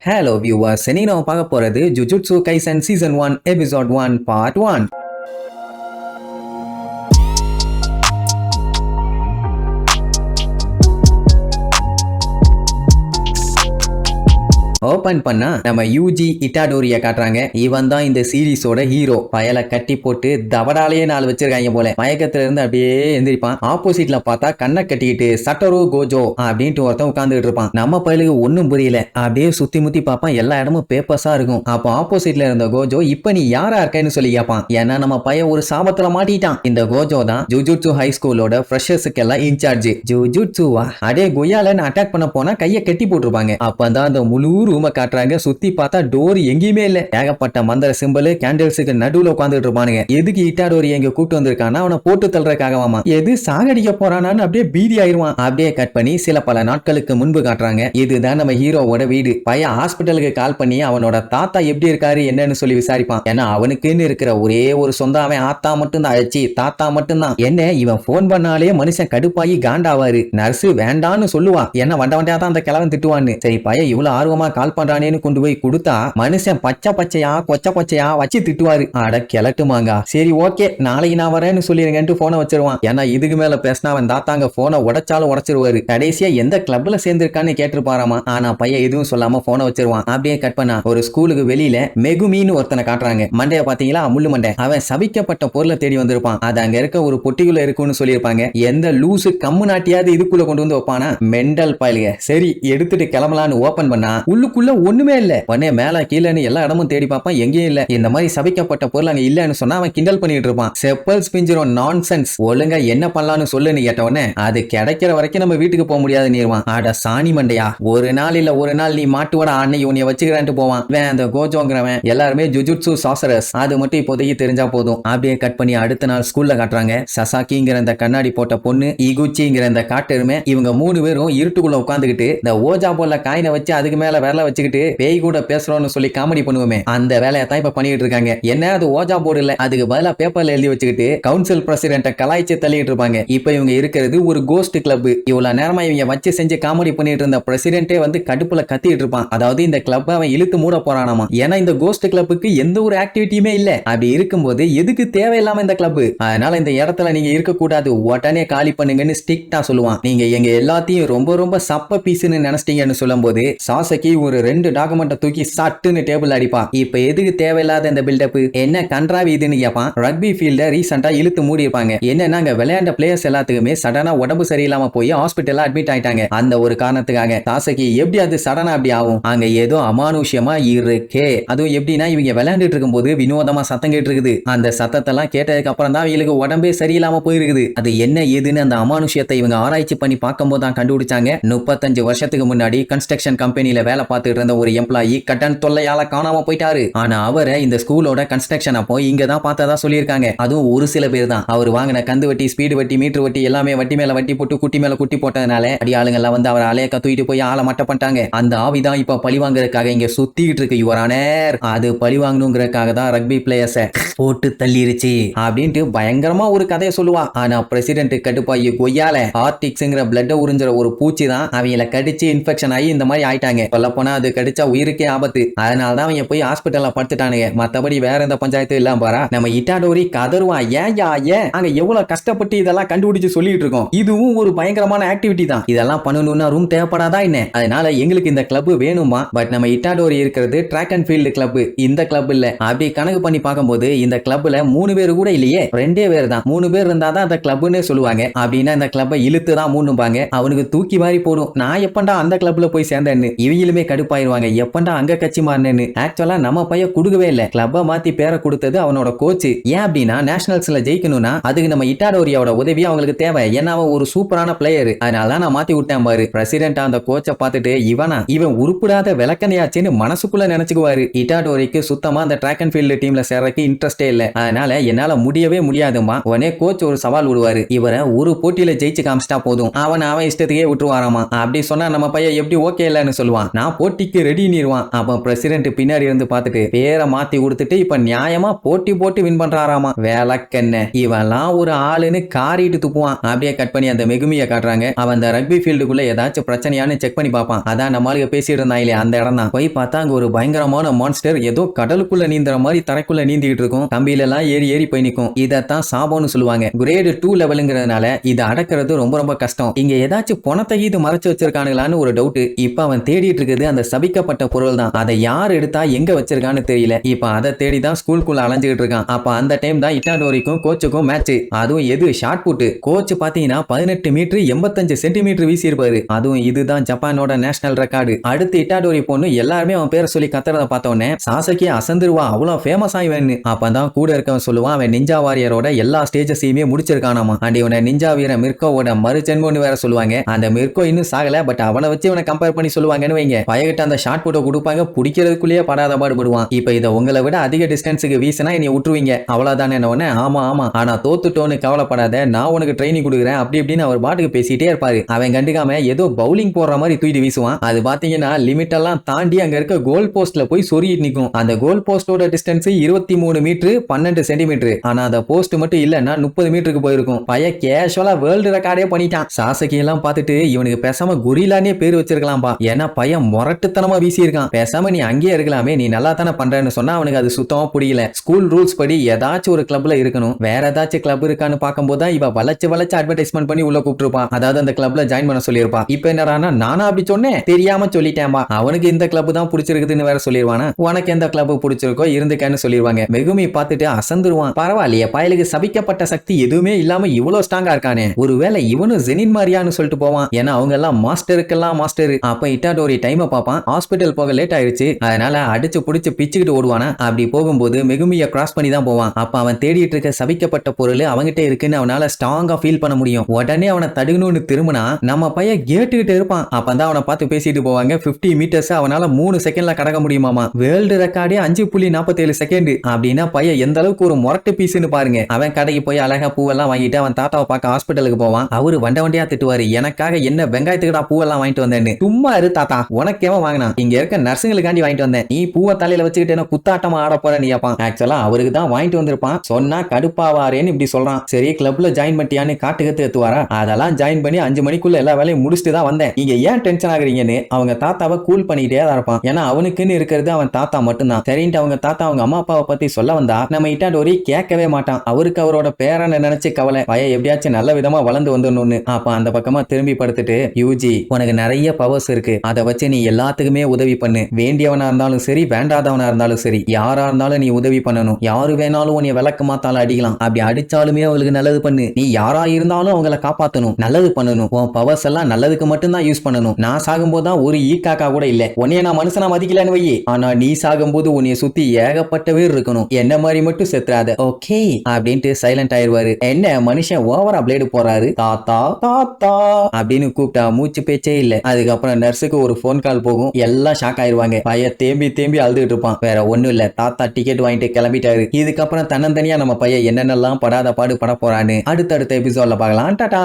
Hello viewers, இன்னைக்கு நம்ம பார்க்க போறது jujutsu kaizen season 1 episode 1 part 1. Open பண்ணா நம்ம யூஜி இட்டாடோரிய காட்டுறாங்க. இவன் தான் இந்த சீரீஸோட ஹீரோ. பயல கட்டி போட்டு தவடாலேயே நாள் வச்சிருக்காங்க போல. மயக்கத்துல இருந்து அப்படியே எந்திரிப்பான். ஆப்போசிட்ல பார்த்தா கண்ணை கட்டிக்கிட்டு சட்டரோ கோஜோ அப்படின்ட்டு ஒருத்தன் உட்கார்ந்துட்டு இருப்பான். நம்ம பயலுக்கு ஒன்னும் புரியல. அப்படியே சுத்தி முத்தி பார்ப்பான். எல்லா இடமும் பேப்பர்ஸா இருக்கும். அப்போ ஆப்போசிட்ல இருந்த கோஜோ இப்ப நீ யாரா இருக்கேன்னு சொல்லி கேட்பான். ஏன்னா நம்ம பையன் ஒரு சாபத்துல மாட்டிட்டான். இந்த கோஜோ தான் ஜுஜுட்சு ஹை ஸ்கூலோட ஃப்ரெஷர்ஸுக்கு எல்லாம் இன்சார்ஜ். ஜுஜுட்சுவா அடே கொய்யாலன்னு அட்டாக் பண்ண போனா கையை கட்டி போட்டிருப்பாங்க. அப்பதான் அந்த முழு ரூமை காட்டுறாங்க. சுத்தி பார்த்தா டோர் எங்கேயுமே இல்ல. ஏகப்பட்ட மந்திர சிம்பிள் கேண்டில்ஸுக்கு நடுவுல உட்கார்ந்துட்டு இருப்பானுங்க. எதுக்கு இட்டாடோரி எங்க கூட்டு வந்திருக்கானா அவனை போட்டு தள்ளுறதுக்காகவாமா. எது சாகடிக்க போறானான்னு அப்படியே பீதி ஆயிருவான். அப்படியே கட் பண்ணி சில பல நாட்களுக்கு முன்பு காட்டுறாங்க. இதுதான் நம்ம ஹீரோவோட வீடு. பையன் ஹாஸ்பிட்டலுக்கு கால் பண்ணி அவனோட தாத்தா எப்படி இருக்காரு என்னன்னு சொல்லி விசாரிப்பான். ஏன்னா அவனுக்குன்னு இருக்கிற ஒரே ஒரு சொந்த அவன் ஆத்தா மட்டும்தான். அழைச்சி தாத்தா மட்டும்தான். என்ன இவன் போன் பண்ணாலே மனுஷன் கடுப்பாகி காண்டாவாரு. நர்ஸ் வேண்டான்னு சொல்லுவா. என்ன வண்ட வண்டியா தான் அந்த கிழவன் திட்டுவான்னு. சரி பையன் இவ்வளவு ஆர்வமா கால் பண்றானேன்னு கொண்டு போய் கொடுத்தா மனுஷன் பச்சை பச்சையா வச்சு திட்டுவாரு. அட கிளட்டுமாங்க. சரி ஓகே நாளைக்கு நான் வரேன்னு சொல்லிருங்கன்ட்டு போனை வச்சிருவான். ஏன்னா இதுக்கு மேல பேசினா அவன் தாத்தாங்க போனை உடைச்சாலும் உடைச்சிருவாரு. கடைசியா எந்த கிளப்ல சேர்ந்திருக்கான்னு கேட்டிருப்பாராமா. ஆனா பையன் எதுவும் சொல்லாம போனை வச்சிருவான். அப்படியே கட் பண்ணா ஒரு ஸ்கூலுக்கு வெளியில மெகுமின்னு ஒருத்தனை காட்டுறாங்க. மண்டைய பாத்தீங்களா முள்ளு மண்டை. அவன் சபிக்கப்பட்ட பொருளை தேடி வந்திருப்பான். அது அங்க இருக்க ஒரு பொட்டிக்குள்ள இருக்குன்னு சொல்லியிருப்பாங்க. எந்த லூசு கம்மு நாட்டியாவது இதுக்குள்ள கொண்டு வந்து வைப்பானா மெண்டல் பயலுக. சரி எடுத்துட்டு கிளம்பலான்னு ஓபன் பண்ணா உள்ளுக்குள்ள ஒண்ணுமே இல்ல. உடனே மேல கீழன்னு எல்லா இடமும் தேடி பார்ப்பான். எங்கேயும் இல்ல. இந்த மாதிரி சபிக்கப்பட்ட பொருள் அங்க இல்லன்னு சொன்னா அவன் கிண்டல் பண்ணிட்டு இருப்பான். செப்பல்ஸ் பிஞ்சிரும் நான்சென்ஸ். ஒழுங்கா என்ன பண்ணலாம்னு சொல்லுன்னு கேட்ட உடனே அது கிடைக்கிற வரைக்கும் நம்ம வீட்டுக்கு போக முடியாது நீர்வான். ஆட சாணி மண்டையா ஒரு நாள் இல்ல ஒரு நாள் நீ மாட்டுவட அன்னைக்கு உன்னைய வச்சுக்கிறான்ட்டு போவான். அந்த கோஜோங்கிறவன் எல்லாருமே ஜுஜுட்சு சாசரஸ். அது மட்டும் இப்போதைக்கு தெரிஞ்சா போதும். அப்படியே கட் பண்ணி அடுத்த நாள் ஸ்கூல்ல காட்டுறாங்க. சசாக்கிங்கிற இந்த கண்ணாடி போட்ட பொண்ணு, இகுச்சிங்கிற இந்த காட்டெருமை, இவங்க மூணு பேரும் இருட்டுக்குள்ள உட்காந்துக்கிட்டு இந்த ஓஜா போல காயினை வச்சு அதுக்கு மேல விரல வச்சுக்கிட்டு பேய் கூட பேசுறோம்னு சொல்லி காமெடி பண்ணுவோமே அந்த வேலையை தான் இப்ப பண்ணிட்டு இருக்காங்க. என்ன அது ஓஜா போர்டு இல்ல, அதுக்கு பதிலா பேப்பர்ல எழுதி வச்சுக்கிட்டு கவுன்சில் பிரசிடென்ட்ட கலாய்ச்சி தள்ளிட்டு இருப்பாங்க. இப்ப இவங்க இருக்கிறது ஒரு கோஸ்ட் கிளப். இவ்வளவு நேரமா இவங்க வச்சு செஞ்சு காமெடி பண்ணிட்டு இருந்த பிரசிடென்ட்டே வந்து கடுப்புல கத்திட்டு இருப்பான். அதாவது இந்த கிளப் அவன் இழுத்து மூட போறானாமா. ஏன்னா இந்த கோஸ்ட் கிளப்புக்கு எந்த ஒரு ஆக்டிவிட்டியுமே இல்ல. அப்படி இருக்கும்போது எதுக்கு தேவையில்லாம இந்த கிளப், அதனால இந்த இடத்துல நீங்க இருக்க கூடாது, உடனே காலி பண்ணுங்கன்னு ஸ்ட்ரிக்ட்டா சொல்லுவான். நீங்க எங்க எல்லாத்தையும் ரொம்ப ரொம்ப சப்ப பீஸ்னு நினைச்சிட்டீங்கன்னு சொல்லும் போது சாசகி ஒரு 2 டாக்குமெண்ட்டை தூக்கி சட்டுன்னு டேபிள் அடிப்பான். இப்ப எதுக்கு தேவையில்லாத இந்த பில்டப் என்ன கன்றாவி இதுன்னு கேட்பான். ரக்பி ஃபீல்ட ரீசெண்டா இழுத்து மூடி இருப்பாங்க. என்னன்னா அங்க விளையாண்ட பிளேயர்ஸ் எல்லாத்துக்குமே சடனா உடம்பு சரியில்லாம போய் ஹாஸ்பிட்டல்ல அட்மிட் ஆயிட்டாங்க. அந்த ஒரு காரணத்துக்காக தாசகி எப்படி அது சடனா அப்படி ஆகும், அங்க ஏதோ அமானுஷ்யமா இருக்கே. அதுவும் எப்படின்னா இவங்க விளையாண்டுட்டு இருக்கும் போது வினோதமா சத்தம் கேட்டு இருக்குது. அந்த சத்தத்தெல்லாம் கேட்டதுக்கு அப்புறம் தான் இவங்களுக்கு உடம்பே சரியில்லாம போயிருக்குது. அது என்ன ஏதுன்னு அந்த அமானுஷ்யத்தை இவங்க ஆராய்ச்சி பண்ணி பார்க்கும்போது தான் கண்டுபிடிச்சாங்க. 35 வருஷத்துக்கு முன்னாடி கன்ஸ்ட்ரக்ஷன் கம்பெனில வேலை பார்த்துட்டு இருந்த ஒரு எம்ப்ளாயி கட்டன் தொல்லையால காணாம போயிட்டாரு. ஆனா அவரை இந்த ஸ்கூலோட கன்ஸ்ட்ரக்ஷன் அப்போ இங்க தான் பார்த்ததா சொல்லியிருக்காங்க. அதுவும் ஒரு சில பேர் தான். அவர் வாங்கின கந்து வட்டி, ஸ்பீடு வட்டி, மீட்டர் வட்டி எல்லாமே வட்டி மேல வட்டி போட்டு குட்டி மேல குட்டி போட்டதுனால அடி ஆளுங்க எல்லாம் வந்து அவர் அலைய தூக்கிட்டு போய் ஆளை மட்ட பண்ணிட்டாங்க. அந்த ஆவிதான் இப்ப பழி வாங்குறதுக்காக இங்க சுத்திட்டு இருக்கு யுவரானர். அது பழி வாங்கணுங்கிறதுக்காக தான் ரக்பி பிளேயர்ஸை போட்டு தள்ளிருச்சு அப்படின்ட்டு பயங்கரமா ஒரு கதையை சொல்லுவா. ஆனா பிரசிடென்ட் கடுப்பாயி கொய்யால ஆர்டிக்ஸ்ங்கிற பிளட் உறிஞ்சுற ஒரு பூச்சி தான் அவங்கள கடிச்சு இன்ஃபெக்ஷன் ஆகி இந்த மாதிரி ஆயிட்டாங்க. சொல்ல போனா அது கடிச்சா உயிருக்கே ஆபத்து. அதனால தான் அவங்க போய் ஹாஸ்பிட்டல்ல படுத்துட்டானுங்க. மத்தபடி வேற எந்த பஞ்சாயத்து இல்லாம பாரா. நம்ம இட்டாடோரி கதருவான். ஏன் அங்க எவ்வளவு கஷ்டப்பட்டு இதெல்லாம் கண்டுபிடிச்சு சொல்லிட்டு இருக்கோம். இதுவும் ஒரு பயங்கரமான ஆக்டிவிட்டி தான். இதெல்லாம் பண்ணணும்னா ரூம் தேவைப்படாதா என்ன? அதனால எங்களுக்கு இந்த கிளப் வேணுமா. பட் நம்ம இட்டாடோரி இருக்கிறது ட்ராக் அண்ட் ஃபீல்டு கிளப், இந்த கிளப் இல்ல. அப்படி கணக்கு பண்ணி பார்க்கும்போது இந்த கிளப்ல 3 பேர் கூட இல்லையே, 2 பேர் தான். 3 பேர் இருந்தாதான் அந்த கிளப்னே சொல்லுவாங்க. அப்படின்னா இந்த கிளப்பை இழுத்து தான் மூணுபாங்க. அவனுக்கு தூக்கி வாரி போடும். நான் எப்பண்டா அந்த கிளப்ல போய் சேர்ந்தேன்னு இவங்களுமே கடுப்பாயிருவாங்க. எப்பண்டா அங்க கட்சி மாறினேன்னு. ஆக்சுவலா நம்ம பையன் குடுக்கவே இல்ல. கிளப்பை மாத்தி பேரை கொடுத்தது அவனோட கோச். ஏன் அப்படின்னா நேஷனல்ஸ்ல ஜெயிக்கணும்னா அதுக்கு நம்ம இட்டாடோரியோட உதவி அவங்களுக்கு தேவை. ஏன்னா அவன் ஒரு சூப்பரான பிளேயர். அதனாலதான் நான் மாத்தி விட்டேன் பாரு. பிரசிடென்ட் அந்த கோச்சை பார்த்துட்டு இவன் உருப்படாத விளக்கணையாச்சுன்னு மனசுக்குள்ள நினைச்சுக்குவாரு. இட்டாடோரிக்கு சுத்தமா அந்த ட்ராக் அண்ட் ஃபீல்டு டீம்ல சேர்றதுக்கு இன்ட்ரெஸ்டே இல்ல. அதனால என்னால முடியவே முடியாதுமா. உடனே கோச் ஒரு சவால் விடுவாரு. இவரை ஒரு போட்டியில ஜெயிச்சு காமிச்சிட்டா போதும், அவன் இஷ்டத்துக்கே விட்டுருவாராமா. அப்படி சொன்னா நம்ம பையன் எப்படி ஓகே இல்லன்னு சொல்லுவான். நான் போட்டிக்கு ரெடி நிறுவான். அப்ப பிரசிடென்ட் பின்னாடி இருந்து பார்த்துட்டு பேரை மாத்தி கொடுத்துட்டு இப்ப நியாயமா போட்டி போட்டு வின் பண்றாராமா. வேலக்கென்ன இவெல்லாம் ஒரு ஆளுன்னு காரிட்டு துப்புவான். அப்படியே கட் பண்ணி அந்த மெகுமியை காட்டுறாங்க. அவன் அந்த ரக்பி ஃபீல்டுக்குள்ள ஏதாச்சும் பிரச்சனையான்னு செக் பண்ணி பார்ப்பான். அதான் நம்மளுக்கு பேசிட்டு இருந்தாங்களே அந்த இடம் தான். போய் பார்த்தா அங்க ஒரு பயங்கரமான மான்ஸ்டர் ஏதோ கடலுக்குள்ள நீந்துற மாதிரி தரைக்குள்ள நீந்திட்டு இருக்கும். கம்பியில எல்லாம் ஏறி ஏறி போய் நிற்கும். இதத்தான் சாபம்னு சொல்லுவாங்க. கிரேடு 2 லெவலுங்கிறதுனால இதை அடக்கிறது ரொம்ப ரொம்ப கஷ்டம். இங்க ஏதாச்சும் பணத்தை இது மறைச்சு வச்சிருக்கானுங்களான்னு ஒரு டவுட். இப்ப அவன் தேடிட்டு இருக்குது அந்த சபிக்கப்பட்ட பொருள் தான். அதை யார் எடுத்தா எங்க வச்சிருக்கான்னு தெரியல. இப்ப அதை தேடி தான் ஸ்கூலுக்குள்ள அலைஞ்சிட்டு இருக்கான். அப்ப அந்த டைம் தான் இட்டாடோரிக்கும் கோச்சுக்கும் மேட்ச். அதுவும் எது ஷார்ட் புட். கோச் பாத்தீங்கன்னா 18 மீட்டர் 85 சென்டிமீட்டர் வீசி இருப்பாரு. அதுவும் இதுதான் ஜப்பானோட நேஷனல் ரெக்கார்டு. அடுத்து இட்டாடோரி பொண்ணு எல்லாருமே அவன் பேரை சொல்லி கத்துறத பார்த்தோன்னே சாசகி அசந்துருவா. அவ்வளவு ஃபேமஸ் ஆயிவன்னு. அப்பதான் கூட இருக்கவன் சொல்லுவான் அவன் நிஞ்சா வாரியரோட எல்லா ஸ்டேஜஸையுமே முடிச்சிருக்கானாமா. அண்ட் இவனை நிஞ்சா வீர மிர்கோவோட மறுஜென்மோன்னு வேற சொல்லுவாங்க. அந்த மிர்கோ இன்னும் சாகல. பட் அவனை வச்சு இவனை கம்பேர் பண்ணி சொல்லுவாங்கன்னு வைங்க. பயகிட்ட அந்த ஷார்ட் புட்டை கொடுப்பாங்க. பிடிக்கிறதுக்குள்ளேயே படாத பாடுபடுவான். இப்ப இதை உங்களை விட அதிக டிஸ்டன்ஸுக்கு வீசினா என்னை விட்டுருவீங்க அவ்வளவுதானே. ஆமா ஆமா ஆனா தோத்துட்டோன்னு கவலைப்படாத, நான் உனக்கு ட்ரைனிங் கொடுக்குறேன் அப்படி இப்படின்னு அவர் பாட்டுக்கு பேசிட்டே இருப்பாரு. அவன் கண்டுக்காம ஏதோ பவுலிங் போடுற மாதிரி தூக்கிட்டு வீசுவான். அது பாத்தீங்கன்னா லிமிட் எல்லாம் தாண்டி அங்க இருக்க கோல் போஸ்ட்ல போய் சொருகிட்டு நிற்கும். அந்த கோல் போஸ்டோட டிஸ்டன்ஸ் 23 மீட்டர் 12 சென்டிமீட்டர். ஆனா அந்த போஸ்ட் மட்டும் இல்லன்னா 30 மீட்டருக்கு போயிருக்கும். பைய கேஷுவலா வேர்ல்டு ரெக்கார்டே பண்ணிட்டான். சாசகி எல்லாம் பார்த்துட்டு இவனுக்கு பேசாம குரிலானே பேர் வச்சிருக்கலாம்பா. ஏன்னா பையன் முரட்டுத்தனமா வீசி இருக்கான். பேசாம நீ அங்கேயே இருக்கலாமே, நீ நல்லா தானே பண்றேன்னு சொன்னா அவனுக்கு அது சுத்தமா புரியல. ஸ்கூல் ரூல்ஸ் படி ஏதாச்சும் ஒரு கிளப்ல இருக்கணும். வேற ஏதாச்சும் கிளப் இருக்கான்னு பார்க்கும்போது தான் இவ வளைச்சு அட்வர்டைஸ்மெண்ட் பண்ணி உள்ள கூப்பிட்டுருப்பான். அதாவது அந்த கிளப்ல ஜாயின் பண்ண சொல்லியிருப்பா. இப்ப என்னடானா நானா அப்படி சொன்னேன் தெரியாம சொல்லிட்டேன்பா. அவனுக்கு இந்த கிளப் தான் பிடிச்சிருக்குதுன்னு வேற சொல்லிடுவானா. உனக்கு எந்த கிளப் பிடிச்சிருக்கோ இருந்துக்கன்னு சொல்லிடுவாங்க. மெகுமி பார்த்துட்டு அசந்துருவான். பரவாயில்லையே பயலுக்கு சபிக்கப்பட்ட சக்தி எதுவுமே இல்லாம இவ்வளவு ஸ்ட்ராங்கா இருக்கானே. ஒருவேளை இவனும் ஜெனின் மாதிரியான்னு சொல்லிட்டு போவான். ஏன்னா அவங்க எல்லாம் மாஸ்டருக்கெல்லாம் மாஸ்டர். அப்ப இட்டாடோரி டைமை பார்ப்பான். ஹாஸ்பிட்டல் போக லேட் ஆயிருச்சு. அதனால அடிச்சு புடிச்சு பிச்சுக்கிட்டு ஓடுவானா. அப்படி போகும்போது மெகுமியை கிராஸ் பண்ணி தான் போவான். அப்ப அவன் தேடிட்டு இருக்க சபிக்கப்பட்ட பொருள் அவங்கிட்ட இருக்குன்னு அவனால ஸ்ட்ராங்கா ஃபீல் பண்ண முடியும். உடனே அவனை தடுக்கணும்னு திரும்பினா நம்ம பையன் கேட்டுக்கிட்டு இருப்பான். அப்பதான் அவனை பார்த்து பேசிட்டு போவாங்க. 50 மீட்டர்ஸ் அவனால 3 செகண்ட்ல கடக்க முடியுமாமா. World ரெக்கார்டே 5.47 second. அப்படின்னா பையன் எந்த அளவுக்கு ஒரு முரட்டு பீஸ்னு பாருங்க. அவன் கடைக்கு போய் அழகா பூவெல்லாம் வாங்கிட்டு அவன் தாத்தாவை பார்க்க ஹாஸ்பிட்டலுக்கு போவான். அவரு வண்டியா திட்டுவாரு. எனக்காக என்ன வெங்காயத்துக்கு பூவெல்லாம் வாங்கிட்டு வந்தேன்னு. சும்மா இரு தாத்தா, உனக்கேவ வாங்கினா இங்க இருக்க நர்சுங்களுக்காண்டி வாங்கிட்டு வந்தேன். நீ பூவை தலையில வச்சுக்கிட்டு குத்தாட்டமா ஆட போற நீ கேப்பான். ஆக்சுவலா அவருக்கு தான் வாங்கிட்டு வந்திருப்பான். சொன்னா கடுப்பாவாரேன்னு இப்படி சொல்றான். சரி கிளப்ல ஜாயின் பண்ணிட்டியான்னு காட்டுக்கத்து எத்துவாரா. அதெல்லாம் ஜாயின் பண்ணி 5 மணிக்குள்ள எல்லா வேலையும் முடிச்சுட்டு தான் வந்தேன். நீங்க ஏன் டென்ஷன் ஆகுறீங்கன்னு அவங்க தாத்தாவை கூல் பண்ணிட்டே தான் இருப்பான். ஏன்னா அவனுக்குன்னு இருக்கிறது அவன் தாத்தா மட்டும்தான். சரின்ட்டு அவங்க தாத்தா அவங்க அம்மா அப்பாவை பத்தி சொல்ல வந்தா நம்ம இட்டாடோரி கேட்கவே மாட்டான். அவருக்கு அவரோட பேரனை நினைச்சு கவலை. பையன் எப்படியாச்சும் நல்ல விதமா வளர்ந்து வந்துடணும்னு. அப்ப அந்த பக்கமா திரும்பி படுத்துட்டு யூஜி உனக்கு நிறைய பவர்ஸ் இருக்கு. அதை வச்சு நீ எல்லாத்துக்குமே உதவி பண்ணு. வேண்டியவனா இருந்தாலும் சரி வேண்டாதவனா இருந்தாலும் சரி யாரா இருந்தாலும் நீ உதவி பண்ணணும். யாரு வேணாலும் உன்னை விளக்கு மாத்தாலும் அடிக்கலாம். அப்படி அடிச்சாலுமே அவங்களுக்கு நல்லது பண்ணு. நீ யாரா இருந்தாலும் அவங்கள காப்பாத்தணும், நல்லது பண்ணணும். உன் பவர்ஸ் எல்லாம் நல்லதுக்கு மட்டும்தான் யூஸ் பண்ணணும். நான் சாகும்போது தான் ஒரு ஈக்காக்கா கூட இல்ல. உன்னைய நான் மனுஷனா மதிக்கலன்னு வையே. ஆனா நீ சாகும்போது உன்னைய சுத்தி ஏகப்பட்ட பேர் இருக்கணும். என்ன மாதிரி மட்டும் செத்துறாத ஓகே அப்படின்ட்டு சைலண்ட் ஆயிருவாரு. என்ன மனுஷன் ஓவரா பிளேடு போறாரு. தாத்தா தாத்தா அப்படின்னு கூப்பிட்டா மூச்சு பேச்சே இல்ல. அதுக்கப்புறம் நர்ஸுக்கு ஒரு போன் கால் போகும். எல்லாம் ஷாக் ஆயிருவாங்க. பையன் தேம்பி அழுதுட்டு இருப்பான். வேற ஒண்ணும் இல்ல, தாத்தா டிக்கெட் வாங்கிட்டு கிளம்பிட்டாரு. இதுக்கப்புறம் தன்னந்தனியா நம்ம பையன் என்னென்னலாம் படாத பாடு பட போறான்னு அடுத்தடுத்த எபிசோட்ல பார்க்கலாம். டாடா.